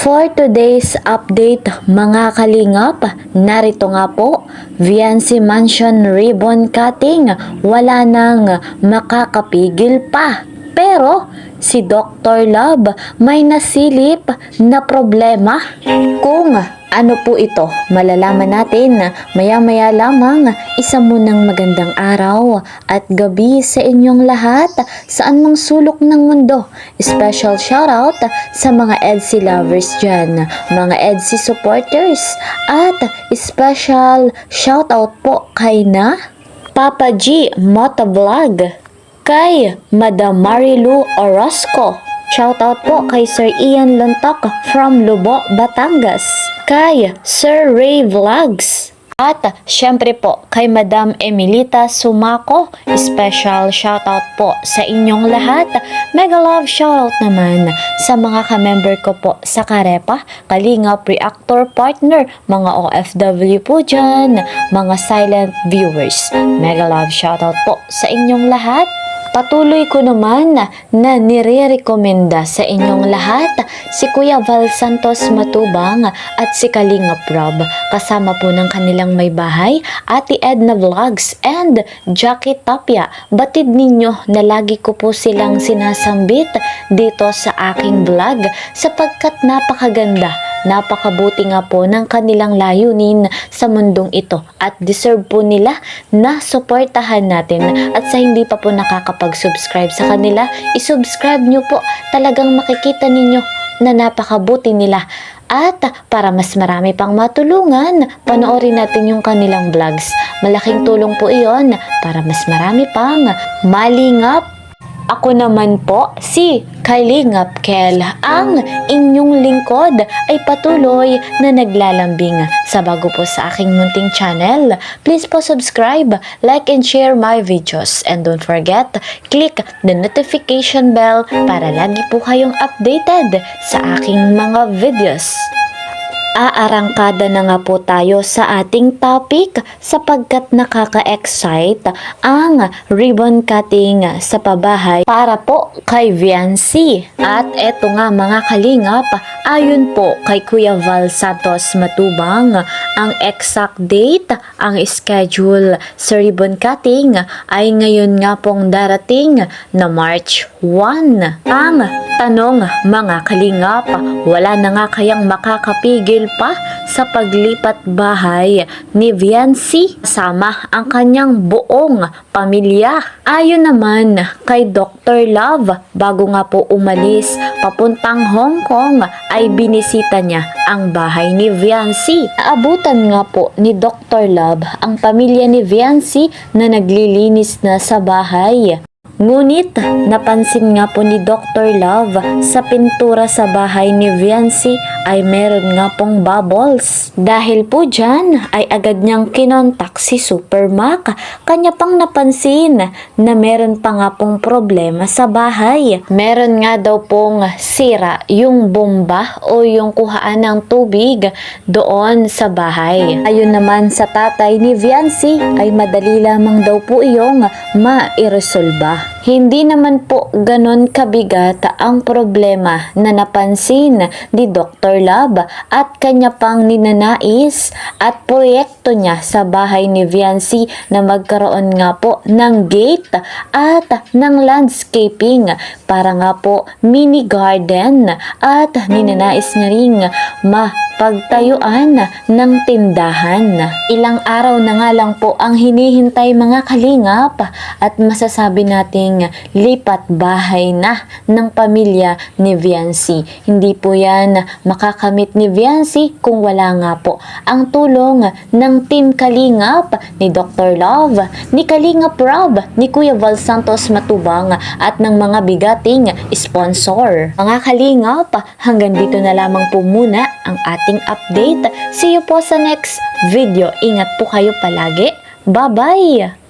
For today's update mga kalingap, narito nga po, Viancy Mansion ribbon cutting, wala nang makakapigil pa. Pero si Dr. Love may nasilip na problema. Kung ano po ito, malalaman natin maya-maya lamang. Isa munang magandang araw at gabi sa inyong lahat saan mang sulok ng mundo. Special shoutout sa mga EDSI lovers dyan, mga EDSI supporters, at special shoutout po kay na Papa G Motovlog, kay Madam Marilu Orozco. Shoutout po kay Sir Ian Lantok from Lubo, Batangas, kay Sir Ray Vlogs, at syempre po kay Madam Emilita Sumaco. Special shoutout po sa inyong lahat. Mega love shoutout naman sa mga ka-member ko po sa Karepa, Kalingap Reactor Partner, mga OFW po dyan, mga silent viewers. Mega love shoutout po sa inyong lahat. Patuloy ko naman na nire-rekomenda sa inyong lahat si Kuya Val Santos Matubang at si Kalingap Rob, kasama po ng kanilang may bahay, Ate Edna Vlogs and Jackie Tapia. Batid ninyo na lagi ko po silang sinasambit dito sa aking vlog sapagkat napakaganda, napakabuti nga po ng kanilang layunin sa mundong ito at deserve po nila na suportahan natin. At sa hindi pa po nakakapag-subscribe sa kanila, isubscribe nyo po. Talagang makikita ninyo na napakabuti nila. At para mas marami pang matulungan, panoorin natin yung kanilang vlogs. Malaking tulong po iyon para mas marami pang malingap. Ako naman po, si Kalingap Kel, ang inyong lingkod ay patuloy na naglalambing sa bago po sa aking munting channel. Please po subscribe, like and share my videos, and don't forget, click the notification bell para lagi po kayong updated sa aking mga videos. Aarangkada na nga po tayo sa ating topic sapagkat nakaka-excite ang ribbon cutting sa pabahay para po kay Viancy. At eto nga mga kalingap, ayon po kay Kuya Val Santos Matubang, ang exact date, ang schedule sa ribbon cutting ay ngayon nga pong darating na March 1. Ang tanong mga kalingap, wala na nga kayang makakapigil pa sa paglipat bahay ni Viancy kasama ang kanyang buong pamilya. Ayon naman kay Dr. Love, bago nga po umalis papuntang Hong Kong ay binisita niya ang bahay ni Viancy. Naabutan nga po ni Dr. Love ang pamilya ni Viancy na naglilinis na sa bahay. Ngunit napansin nga po ni Dr. Love sa pintura sa bahay ni Viancy ay meron nga pong bubbles. Dahil po dyan ay agad niyang kinontak si Super Mac. Kanya pang napansin na meron pa nga pong problema sa bahay. Meron nga daw pong sira yung bomba o yung kuhaan ng tubig doon sa bahay. Ayon naman sa tatay ni Viancy ay madali lamang daw po iyong mairesolba. Hindi naman po ganon kabigat ang problema na napansin ni Dr. Love at kanya pang ninanais at proyekto niya sa bahay ni Viancy na magkaroon nga po ng gate at ng landscaping para nga po mini garden at ninanais niya ring pagtayuan ng tindahan. Ilang araw na nga lang po ang hinihintay mga kalingap at masasabi nating lipat bahay na ng pamilya ni Viancy. Hindi po yan makakamit ni Viancy kung wala nga po ang tulong ng Team Kalingap, ni Dr. Love, ni Kalingap Rob, ni Kuya Val Santos Matubang at ng mga bigating sponsor. Mga kalingap, hanggang dito na lamang po muna ang ating update. See you po sa next video. Ingat po kayo palagi. Bye-bye!